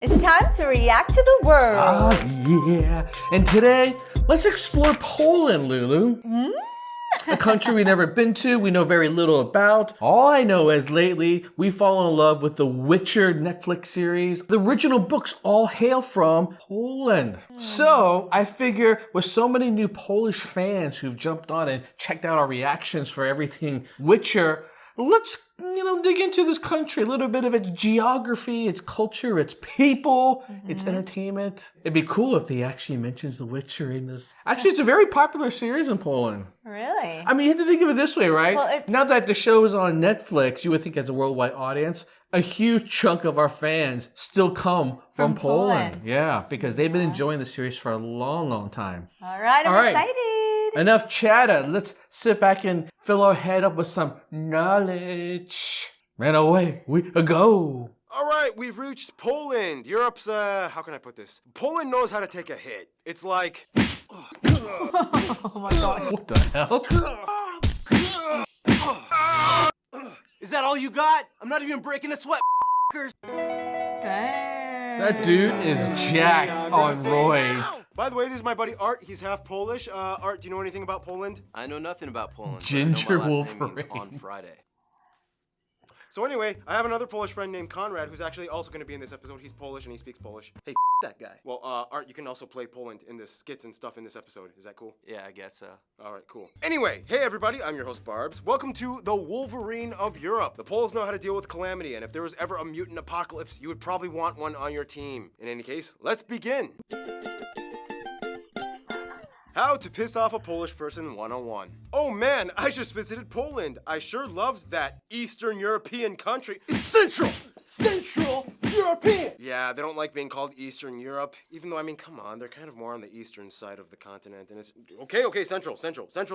It's time to react to the world. Oh, yeah. And today, let's explore Poland, Lulu. A country we've never been to, we know very little about. All I know is lately, we've fallen in love with the Witcher Netflix series. The original books all hail from Poland. So, I figure with so many new Polish fans who've jumped on and checked out our reactions for everything Witcher, let's, dig into this country, a little bit of its geography, its culture, its people, its entertainment. It'd be cool if they actually mentions The Witcher in this. Actually, it's a very popular series in Poland. Really? I mean, you have to think of it this way, right? Well, now that the show is on Netflix, you would think as a worldwide audience, a huge chunk of our fans still come from Poland. Yeah, because they've been enjoying the series for a long, long time. All right, I'm excited. Enough chatter. Let's sit back and fill our head up with some knowledge. And away we go. All right, we've reached Poland. Europe's, how can I put this? Poland knows how to take a hit. It's like... Oh my God. What the hell? Is that all you got? I'm not even breaking a sweat, That dude is jacked on roids. By the way, this is my buddy Art. He's half Polish. Art, do you know anything about Poland? I know nothing about Poland. Ginger but I know my last name Wolverine. means on Friday. So anyway, I have another Polish friend named Conrad who's actually also going to be in this episode. He's Polish and he speaks Polish. Hey, that guy. Well, Art, you can also play Poland in the skits and stuff in this episode. Is that cool? Yeah, I guess so. All right, cool. Anyway, hey everybody, I'm your host Barbs. Welcome to the Wolverine of Europe. The Poles know how to deal with calamity, and if there was ever a mutant apocalypse, you would probably want one on your team. In any case, let's begin. How to piss off a Polish person 101. Oh man, I just visited Poland. I sure loved that Eastern European country. It's Central European! Yeah, they don't like being called Eastern Europe, even though, I mean, come on, they're kind of more on the eastern side of the continent, and it's... Okay, Central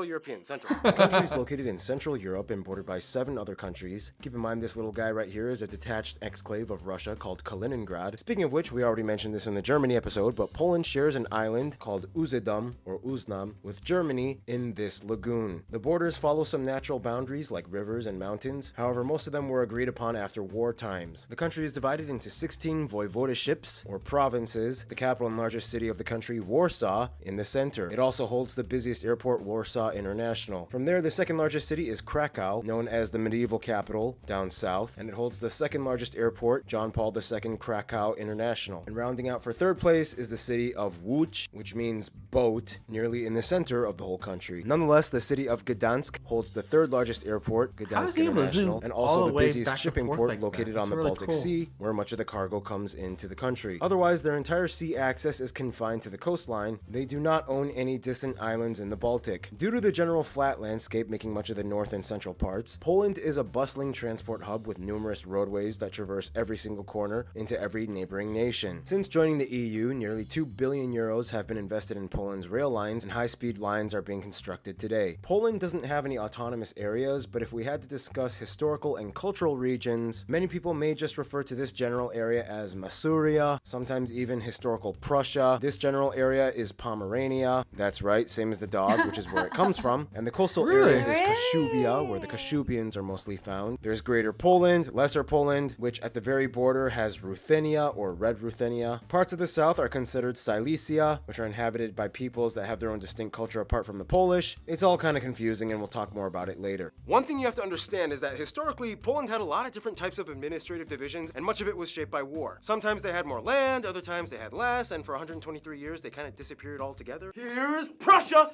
European, Central. The country is located in Central Europe and bordered by 7 other countries. Keep in mind this little guy right here is a detached exclave of Russia called Kaliningrad. Speaking of which, we already mentioned this in the Germany episode, but Poland shares an island called Usedom, or Uznam, with Germany in this lagoon. The borders follow some natural boundaries like rivers and mountains, however most of them were agreed upon after war times. The country is divided into 16 voivodeships, or provinces, the capital and largest city of the country, Warsaw, in the center. It also holds the busiest airport, Warsaw International. From there, the second largest city is Krakow, known as the medieval capital, down south, and it holds the second largest airport, John Paul II Krakow International. And rounding out for third place is the city of Łódź, which means boat, nearly in the center of the whole country. Nonetheless, the city of Gdansk holds the third largest airport, Gdansk International, and also the busiest shipping port located on the Baltic Sea, where much of the cargo comes into the country. Otherwise, their entire sea access is confined to the coastline. They do not own any distant islands in the Baltic. Due to the general flat landscape making much of the north and central parts, Poland is a bustling transport hub with numerous roadways that traverse every single corner into every neighboring nation. Since joining the EU, nearly 2 billion euros have been invested in Poland's rail lines, and high-speed lines are being constructed today. Poland doesn't have any autonomous areas, but if we had to discuss historical and cultural regions, many people may just refer to this general area as Masuria, sometimes even historical Prussia. This general area is Pomerania. That's right, same as the dog, which is where it comes from. And the coastal area is Kashubia, where the Kashubians are mostly found. There's Greater Poland, Lesser Poland, which at the very border has Ruthenia or Red Ruthenia. Parts of the south are considered Silesia, which are inhabited by peoples that have their own distinct culture apart from the Polish. It's all kind of confusing, and we'll talk more about it later. One thing you have to understand is that historically, Poland had a lot of different types of administrative divisions, and much of it was shaped by war. Sometimes they had more land, other times they had less, and for 123 years they kind of disappeared altogether. Here's Prussia!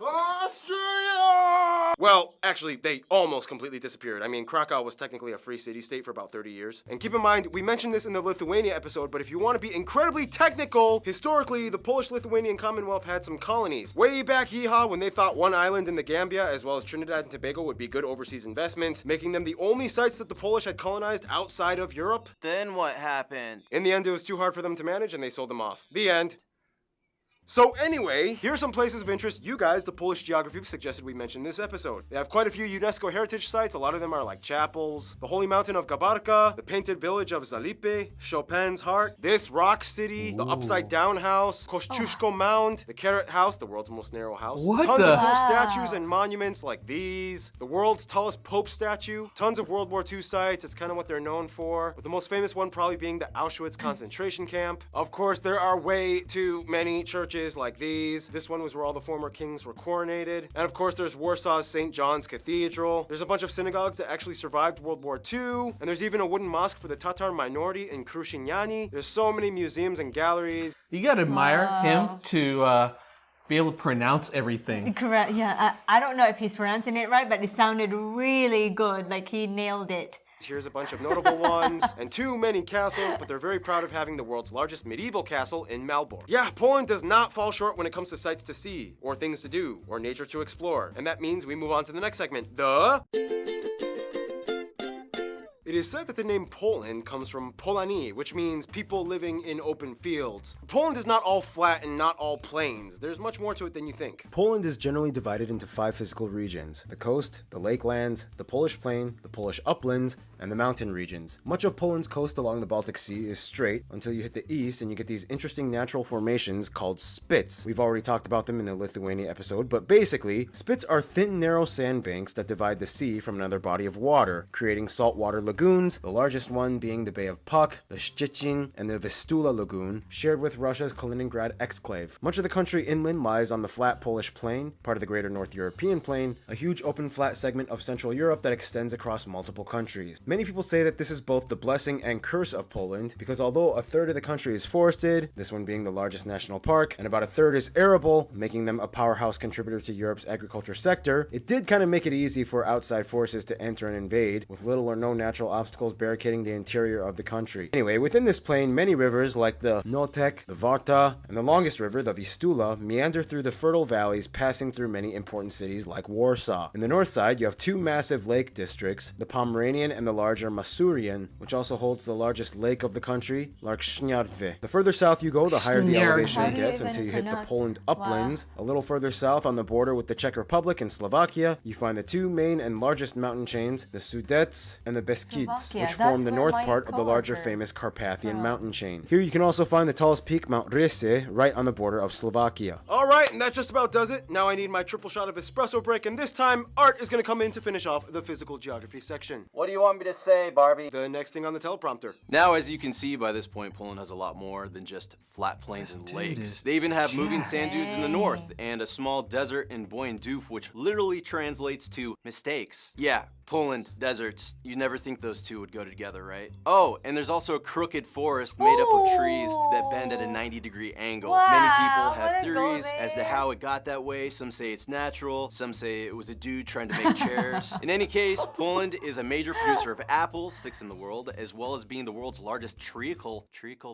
Austria! Well, actually, they almost completely disappeared. I mean, Krakow was technically a free city-state for about 30 years. And keep in mind, we mentioned this in the Lithuania episode, but if you want to be incredibly technical, historically, the Polish-Lithuanian Commonwealth had some colonies. Way back yeehaw, when they thought one island in the Gambia, as well as Trinidad and Tobago, would be good overseas investments, making them the only sites that the Polish had colonized outside of Europe. Then what happened? In the end, it was too hard for them to manage, and they sold them off. The end. So anyway, here are some places of interest you guys, the Polish geography, suggested we mention in this episode. They have quite a few UNESCO heritage sites. A lot of them are like chapels, the Holy Mountain of Gabarka, the painted village of Zalipy, Chopin's Heart, this rock city, the upside down house, Kościuszko Mound, the Carrot House, the world's most narrow house. What Tons the- of cool Wow. statues and monuments like these, the world's tallest Pope statue, tons of World War II sites. It's kind of what they're known for, with the most famous one probably being the Auschwitz concentration camp. Of course, there are way too many churches like these. This one was where all the former kings were coronated. And of course, there's Warsaw's St. John's Cathedral. There's a bunch of synagogues that actually survived World War II. And there's even a wooden mosque for the Tatar minority in Kruszyniany. There's so many museums and galleries. You gotta admire him Wow. to be able to pronounce everything. Correct. Yeah. I don't know if he's pronouncing it right, but it sounded really good. Like he nailed it. Here's a bunch of notable ones, and too many castles, but they're very proud of having the world's largest medieval castle in Malbork. Yeah, Poland does not fall short when it comes to sights to see, or things to do, or nature to explore. And that means we move on to the next segment, the... It is said that the name Poland comes from Polani, which means people living in open fields. Poland is not all flat and not all plains. There's much more to it than you think. Poland is generally divided into 5 physical regions: the coast, the lakelands, the Polish plain, the Polish uplands, and the mountain regions. Much of Poland's coast along the Baltic Sea is straight until you hit the east and you get these interesting natural formations called spits. We've already talked about them in the Lithuania episode, but basically, spits are thin, narrow sandbanks that divide the sea from another body of water, creating saltwater lagoons, the largest one being the Bay of Puck, the Szczecin, and the Vistula Lagoon, shared with Russia's Kaliningrad exclave. Much of the country inland lies on the flat Polish plain, part of the greater North European plain, a huge open flat segment of Central Europe that extends across multiple countries. Many people say that this is both the blessing and curse of Poland, because although a third of the country is forested, this one being the largest national park, and about a third is arable, making them a powerhouse contributor to Europe's agriculture sector, it did kind of make it easy for outside forces to enter and invade, with little or no natural obstacles barricading the interior of the country. Anyway, within this plain, many rivers like the Notek, the Warta, and the longest river, the Vistula, meander through the fertile valleys, passing through many important cities like Warsaw. In the north side, you have 2 massive lake districts, the Pomeranian and the larger Masurian, which also holds the largest lake of the country, Lake Śniadwy. The further south you go, the higher the Śniadwy. elevation How do you gets even until you hit the pronounce- Poland Wow. uplands. A little further south on the border with the Czech Republic and Slovakia, you find the 2 main and largest mountain chains, the Sudets and the Beskids, Slovakia, which form that's the where north my part of the larger coworker- famous Carpathian mountain chain. Here you can also find the tallest peak, Mount Rysy, right on the border of Slovakia. Alright, and that just about does it. Now I need my triple shot of espresso break, and this time Art is going to come in to finish off the physical geography section. What do you want me to say, Barbie? The next thing on the teleprompter. Now, as you can see by this point, Poland has a lot more than just flat plains and lakes. They even have moving sand dunes in the north and a small desert in Blędów, which literally translates to mistakes. Yeah, Poland, deserts. You never think those two would go together, right? Oh, and there's also a crooked forest made up of trees that bend at a 90-degree angle. Wow, Many people I have wanna go theories as to there. how it got that way. Some say it's natural, some say it was a dude trying to make chairs. In any case, Poland is a major producer of apples, 6th in the world, as well as being the world's largest treacle.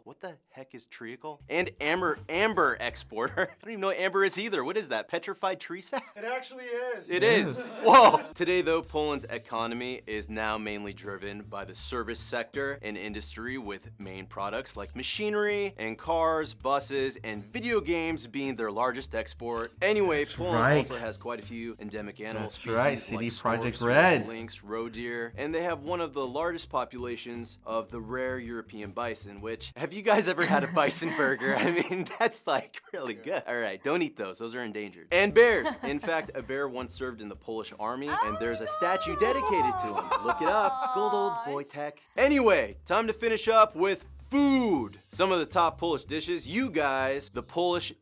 What the heck is treacle? And amber exporter. I don't even know what amber is either. What is that? Petrified tree sap? It actually is. It is. Whoa. Today, though, Poland's economy is now mainly driven by the service sector and industry, with main products like machinery and cars, buses, and video games being their largest export. Anyway, Poland right. also has quite a few endemic animal That's species right, CD like Projekt storks, Red. lynx, roe deer, and they have one of the largest populations of the rare European bison, which, have you guys ever had a bison burger? I mean, that's like really good. All right, don't eat those. Those are endangered. And bears. In fact, a bear once served in the Polish army, and there's a statue dedicated to him. Look it up. Good old Wojtek. Anyway, time to finish up with food. Some of the top Polish dishes, you guys, the Polish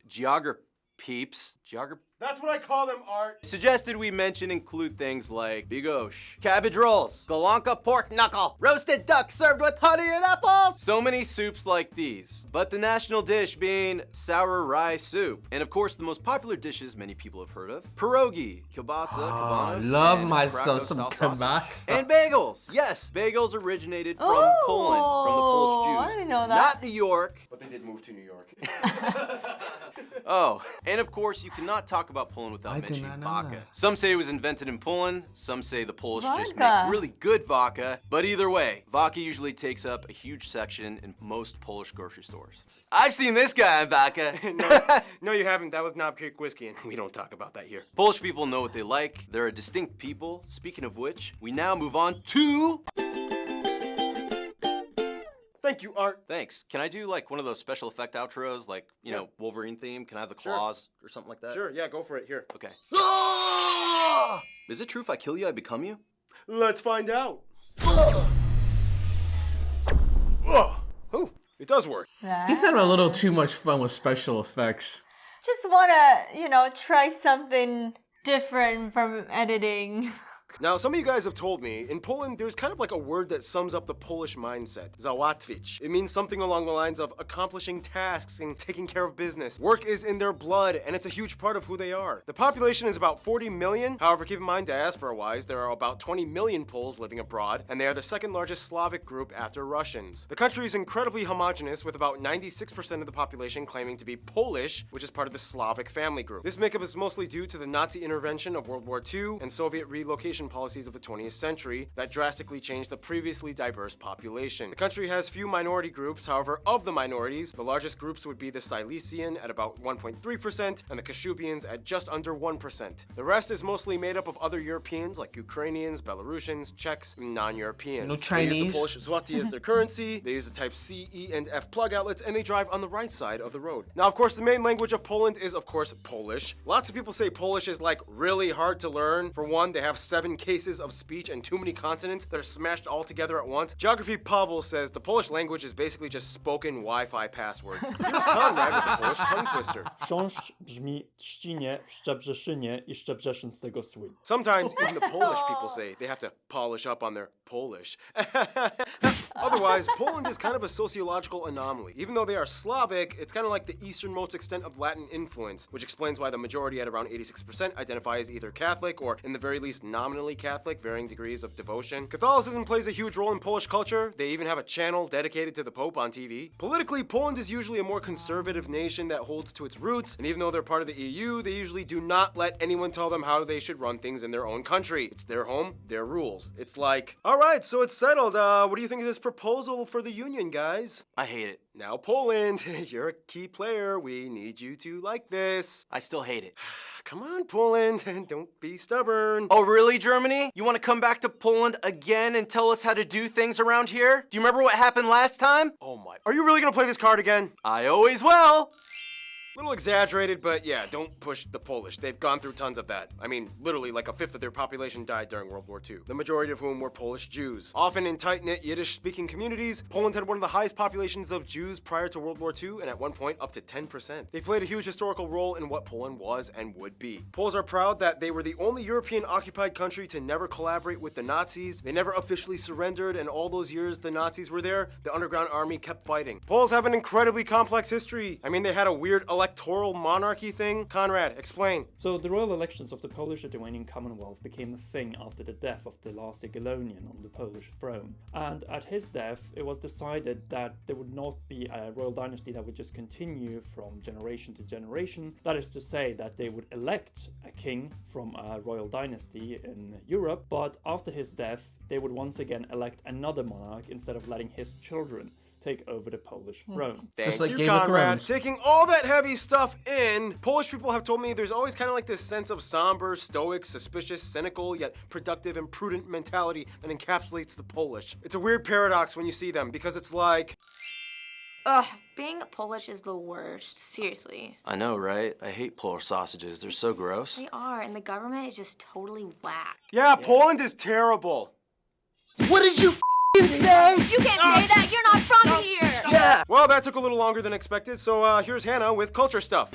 peeps, That's what I call them, Art. suggested we mention include things like bigos, cabbage rolls, Golonka pork knuckle, roasted duck served with honey and apples. So many soups like these, but the national dish being sour rye soup. And of course, the most popular dishes many people have heard of: pierogi, kielbasa, kabanos, love and myself Krakow some style sausage. kielbasa. And bagels. Yes, bagels originated from Poland, from the Polish Jews. I didn't know that. Not New York. But they did move to New York. Oh, and of course, you cannot talk about Poland without I did mentioning not know vodka. that. Some say it was invented in Poland, some say the Polish just Vodka. make really good vodka, but either way, vodka usually takes up a huge section in most Polish grocery stores. I've seen this guy on vodka. No, you haven't. That was Knob Creek whiskey, and we don't talk about that here. Polish people know what they like. They're a distinct people. Speaking of which, we now move on to... Thank you, Art. Thanks. Can I do like one of those special effect outros, like, you know, Wolverine theme? Can I have the Sure. claws or something like that? Sure, yeah, go for it. Here. Okay. Is it true if I kill you, I become you? Let's find out. Oh, it does work. He's having a little too much fun with special effects. Just wanna, try something different from editing. Now, some of you guys have told me, in Poland, there's kind of like a word that sums up the Polish mindset. Załatwić. It means something along the lines of accomplishing tasks and taking care of business. Work is in their blood, and it's a huge part of who they are. The population is about 40 million. However, keep in mind, diaspora-wise, there are about 20 million Poles living abroad, and they are the second largest Slavic group after Russians. The country is incredibly homogenous, with about 96% of the population claiming to be Polish, which is part of the Slavic family group. This makeup is mostly due to the Nazi intervention of World War II and Soviet relocation policies of the 20th century that drastically changed the previously diverse population. The country has few minority groups. However, of the minorities, the largest groups would be the Silesian at about 1.3% and the Kashubians at just under 1%. The rest is mostly made up of other Europeans like Ukrainians, Belarusians, Czechs, and non-Europeans. No They use the Chinese? Polish zloty as their currency, they use the type C, E, and F plug outlets, and they drive on the right side of the road. Now, of course, the main language of Poland is, of course, Polish. Lots of people say Polish is like really hard to learn. For one, they have 7 cases of speech and too many consonants that are smashed all together at once. Geography Pavel says the Polish language is basically just spoken Wi-Fi passwords. Here's Conrad with a Polish tongue twister. Chrząszcz brzmi trzcinie w Szczebrzeszynie I Szczebrzeszyn z tego słynie. Sometimes even the Polish people say they have to polish up on their Polish. Otherwise, Poland is kind of a sociological anomaly. Even though they are Slavic, it's kind of like the easternmost extent of Latin influence, which explains why the majority at around 86% identify as either Catholic or, in the very least, nominally Catholic, varying degrees of devotion. Catholicism plays a huge role in Polish culture. They even have a channel dedicated to the Pope on TV. Politically, Poland is usually a more conservative nation that holds to its roots, and even though they're part of the EU, they usually do not let anyone tell them how they should run things in their own country. It's their home, their rules. It's like, all right, so it's settled. What do you think of this proposal for the union, guys? I hate it. Now, Poland, you're a key player. We need you to like this. I still hate it. Come on, Poland, don't be stubborn. Oh, really, Germany? You want to come back to Poland again and tell us how to do things around here? Do you remember what happened last time? Oh my. Are you really gonna play this card again? I always will. Little exaggerated, but yeah, don't push the Polish. They've gone through tons of that. I mean, literally like a fifth of their population died during World War II, the majority of whom were Polish Jews. Often in tight-knit Yiddish-speaking communities, Poland had one of the highest populations of Jews prior to World War II, and at one point up to 10%. They played a huge historical role in what Poland was and would be. Poles are proud that they were the only European-occupied country to never collaborate with the Nazis. They never officially surrendered, and all those years the Nazis were there, the underground army kept fighting. Poles have an incredibly complex history. I mean, they had a weird electoral monarchy thing. Conrad, explain. So the royal elections of the Polish-Lithuanian Commonwealth became a thing after the death of the last Golonian on the Polish throne. And at his death, it was decided that there would not be a royal dynasty that would just continue from generation to generation. That is to say that they would elect a king from a royal dynasty in Europe, but after his death, they would once again elect another monarch instead of letting his children take over the Polish throne. Thank like you, Game of Conrad. Thrones. Taking all that heavy stuff in, Polish people have told me there's always kind of like this sense of somber, stoic, suspicious, cynical, yet productive and prudent mentality that encapsulates the Polish. It's a weird paradox when you see them, because it's like, Ugh, being Polish is the worst. Seriously. I know, right? I hate Polish sausages. They're so gross. They are, and the government is just totally whack. yeah, Poland is terrible. What did you say? You can't say that! You're not from here! Yeah! Well, that took a little longer than expected, so here's Hannah with culture stuff.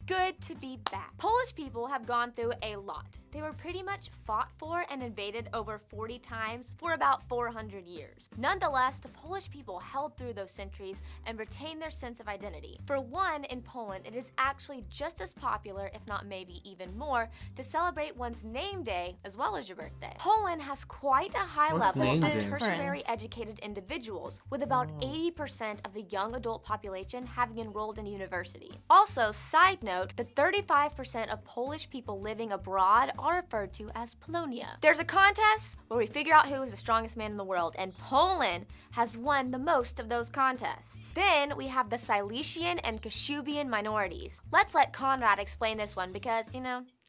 Good to be back. Polish people have gone through a lot. They were pretty much fought for and invaded over 40 times for about 400 years. Nonetheless, the Polish people held through those centuries and retained their sense of identity. For one, in Poland, it is actually just as popular, if not maybe even more, to celebrate one's name day as well as your birthday. Poland has quite a high What's level name of day? tertiary educated individuals, with about 80% of the young adult population having enrolled in university. Also, side note, note that 35% of Polish people living abroad are referred to as Polonia. There's a contest where we figure out who is the strongest man in the world, and Poland has won the most of those contests. Then we have the Silesian and Kashubian minorities. Let's let Conrad explain this one because,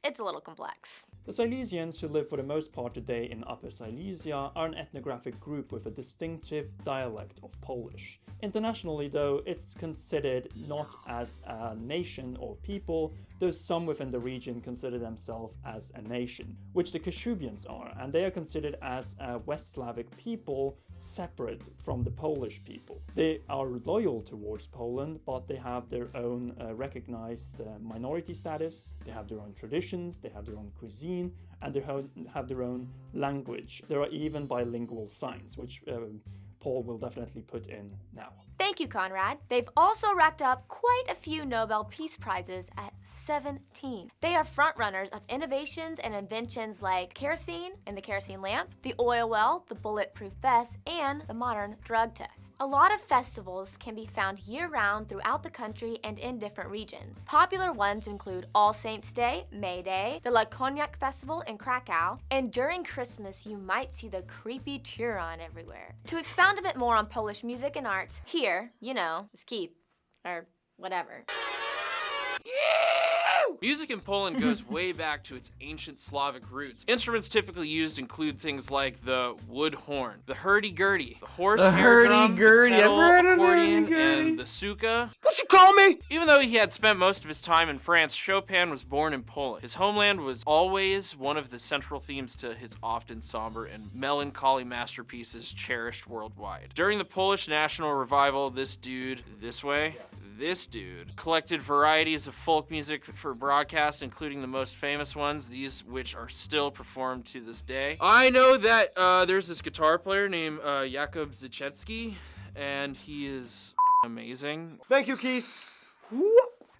it's a little complex. The Silesians, who live for the most part today in Upper Silesia, are an ethnographic group with a distinctive dialect of Polish. Internationally, though, it's considered not as a nation or people, though some within the region consider themselves as a nation, which the Kashubians are, and they are considered as a West Slavic people separate from the Polish people. They are loyal towards Poland, but they have their own recognized minority status, they have their own traditions, they have their own cuisine, and they have their own language. There are even bilingual signs, which Paul will definitely put in now. Thank you, Conrad. They've also racked up quite a few Nobel Peace Prizes at 17. They are frontrunners of innovations and inventions like kerosene and the kerosene lamp, the oil well, the bulletproof vest, and the modern drug test. A lot of festivals can be found year-round throughout the country and in different regions. Popular ones include All Saints' Day, May Day, the La Cognac Festival in Krakow, and during Christmas you might see the creepy Turon everywhere. To expound a bit more on Polish music and arts, here, is Keith, or whatever. Music in Poland goes way back to its ancient Slavic roots. Instruments typically used include things like the wood horn, the hurdy-gurdy, the horsehair drum, the pedal accordion, and the suka. What you call me? Even though he had spent most of his time in France, Chopin was born in Poland. His homeland was always one of the central themes to his often somber and melancholy masterpieces cherished worldwide. During the Polish National Revival, this dude collected varieties of folk music for broadcast, including the most famous ones, these which are still performed to this day. I know that there's this guitar player named Jakub Zychecki, and he is amazing. Thank you, Keith.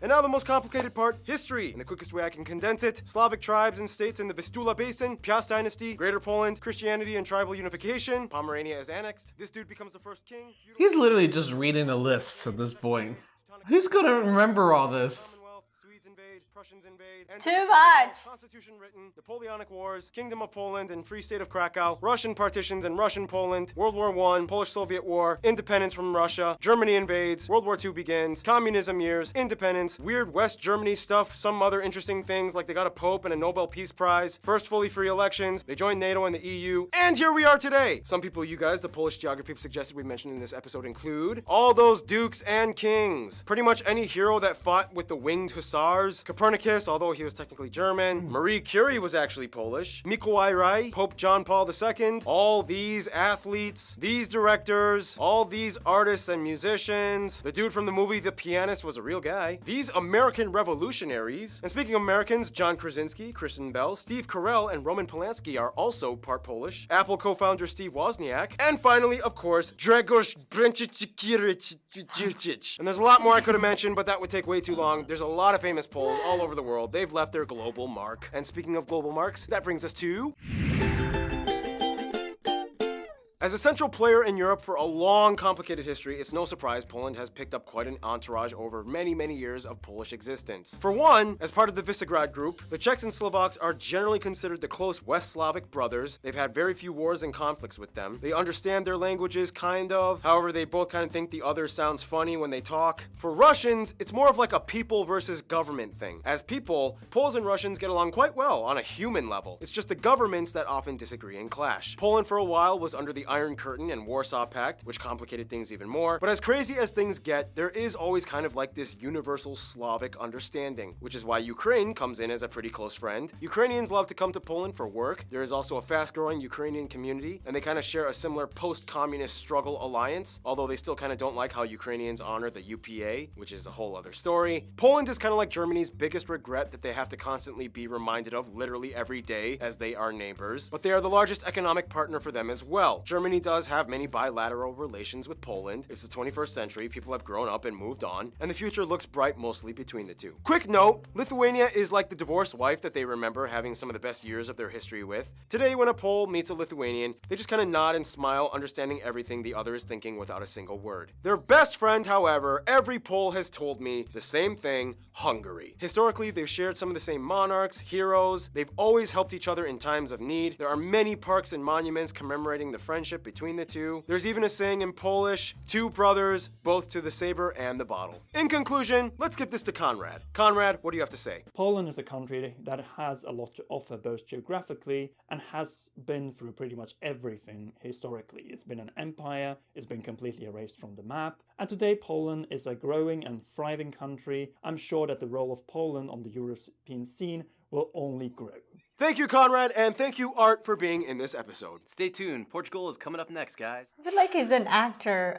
And now the most complicated part, history. In the quickest way I can condense it, Slavic tribes and states in the Vistula Basin, Piast Dynasty, Greater Poland, Christianity and tribal unification, Pomerania is annexed, this dude becomes the first king. He's literally just reading a list at this point. Who's gonna remember all this? Swedes invade, Prussians invade. Too much. Constitution written, Napoleonic Wars, Kingdom of Poland and Free State of Krakow, Russian partitions and Russian Poland, World War I, Polish-Soviet War, independence from Russia, Germany invades, World War II begins, communism years, independence, weird West Germany stuff, some other interesting things like they got a Pope and a Nobel Peace Prize, first fully free elections, they joined NATO and the EU, and here we are today! Some people you guys, the Polish geography suggested we mentioned in this episode include all those dukes and kings. Pretty much any hero that fought with the winged hussars, Copernicus, although he was technically German, Marie Curie was actually Polish, Mikołaj Rai, Pope John Paul II, all these athletes, these directors, all these artists and musicians, the dude from the movie The Pianist was a real guy, these American revolutionaries, and speaking of Americans, John Krasinski, Kristen Bell, Steve Carell, and Roman Polanski are also part Polish, Apple co-founder Steve Wozniak, and finally, of course, Grzegorz Bręczyk. And there's a lot more I could have mentioned, but that would take way too long. There's a lot of famous Poles all over the world. They've left their global mark. And speaking of global marks, that brings us to... As a central player in Europe for a long, complicated history, it's no surprise Poland has picked up quite an entourage over many, many years of Polish existence. For one, as part of the Visegrad Group, the Czechs and Slovaks are generally considered the close West Slavic brothers. They've had very few wars and conflicts with them. They understand their languages, kind of. However, they both kind of think the other sounds funny when they talk. For Russians, it's more of like a people versus government thing. As people, Poles and Russians get along quite well on a human level. It's just the governments that often disagree and clash. Poland for a while was under the Iron Curtain and Warsaw Pact, which complicated things even more. But as crazy as things get, there is always kind of like this universal Slavic understanding, which is why Ukraine comes in as a pretty close friend. Ukrainians love to come to Poland for work. There is also a fast-growing Ukrainian community, and they kind of share a similar post-communist struggle alliance, although they still kind of don't like how Ukrainians honor the UPA, which is a whole other story. Poland is kind of like Germany's biggest regret that they have to constantly be reminded of literally every day as they are neighbors, but they are the largest economic partner for them as well. Germany does have many bilateral relations with Poland. It's the 21st century, people have grown up and moved on, and the future looks bright mostly between the two. Quick note, Lithuania is like the divorced wife that they remember having some of the best years of their history with. Today, when a Pole meets a Lithuanian, they just kind of nod and smile, understanding everything the other is thinking without a single word. Their best friend, however, every Pole has told me the same thing Hungary. Historically, they've shared some of the same monarchs, heroes. They've always helped each other in times of need. There are many parks and monuments commemorating the friendship between the two. There's even a saying in Polish, two brothers, both to the saber and the bottle. In conclusion, let's get this to Conrad. Conrad, what do you have to say? Poland is a country that has a lot to offer both geographically and has been through pretty much everything historically. It's been an empire, it's been completely erased from the map, and today Poland is a growing and thriving country. I'm sure that the role of Poland on the European scene will only grow. Thank you, Conrad, and thank you, Art, for being in this episode. Stay tuned. Portugal is coming up next, guys. I feel like he's an actor.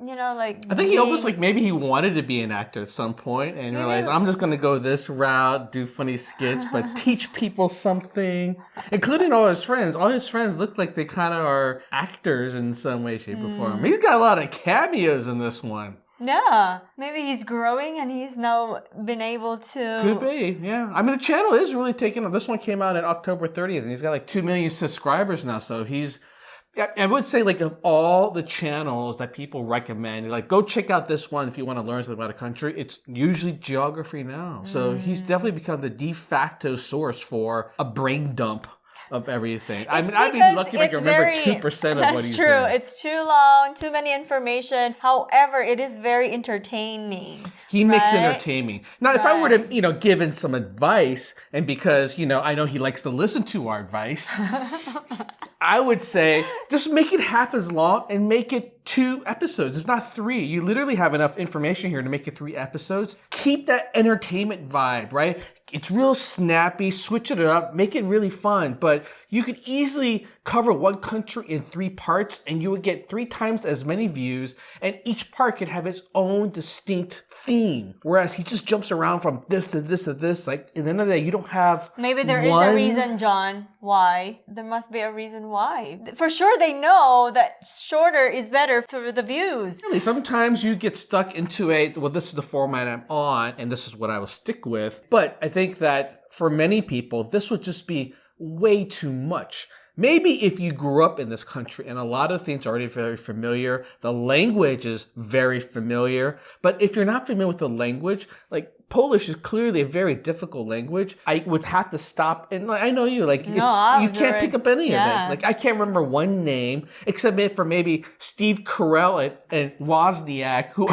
I think he almost maybe he wanted to be an actor at some point and realized, I'm just going to go this route, do funny skits, but teach people something, including all his friends. All his friends look like they kind of are actors in some way, shape, or form. He's got a lot of cameos in this one. Yeah, maybe he's growing and he's now been able to... Could be, yeah. I mean, the channel is really taking off. This one came out on October 30th, and he's got 2 million subscribers now, so he's... I would say, of all the channels that people recommend, go check out this one if you want to learn something about a country. It's usually geography now. So he's definitely become the de facto source for a brain dump of everything. I mean, I'd be lucky if I could remember 2% of what he's true. saying. It's too long, too many information. However, it is very entertaining. He makes it entertaining. Now, if I were to, give him some advice, and because, I know he likes to listen to our advice, I would say just make it half as long and make it 2 episodes, if not 3. You literally have enough information here to make it 3 episodes. Keep that entertainment vibe, right? It's real snappy, switch it up, make it really fun, but you could easily cover one country in 3 parts and you would get 3 times as many views, and each part could have its own distinct theme. Whereas he just jumps around from this to this to this, at the end of the day, you don't have Maybe there is a reason, John, why. There must be a reason why. For sure they know that shorter is better for the views. Really, sometimes you get stuck into this is the format I'm on, and this is what I will stick with. But I think that for many people, this would just be way too much. Maybe if you grew up in this country and a lot of things are already very familiar, the language is very familiar, but if you're not familiar with the language, Polish is clearly a very difficult language. I would have to stop, and I know you, you can't pick up any of it. I can't remember one name, except for maybe Steve Carell and Wozniak, who,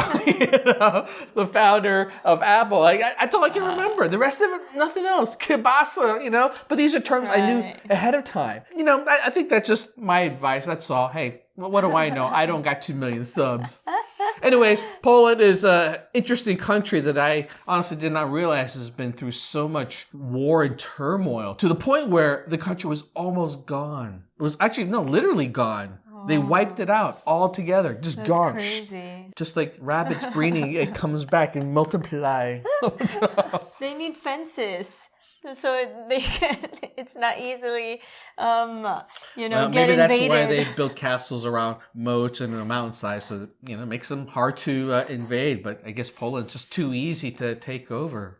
the founder of Apple. That's all I can remember. The rest of it, nothing else. Kibasa, but these are terms I knew ahead of time. I think that's just my advice. That's all. Hey, what do I know? I don't got 2 million subs. Anyways, Poland is an interesting country that I honestly did not realize has been through so much war and turmoil to the point where the country was almost gone. It was actually, literally gone. They wiped it out altogether. Just gone. Crazy. Just like rabbits breeding, it comes back and multiply. They need fences. So it's not easily, get maybe invaded. that's why they build castles around moats and on a mountainside, so that, it makes them hard to invade. But I guess Poland's just too easy to take over.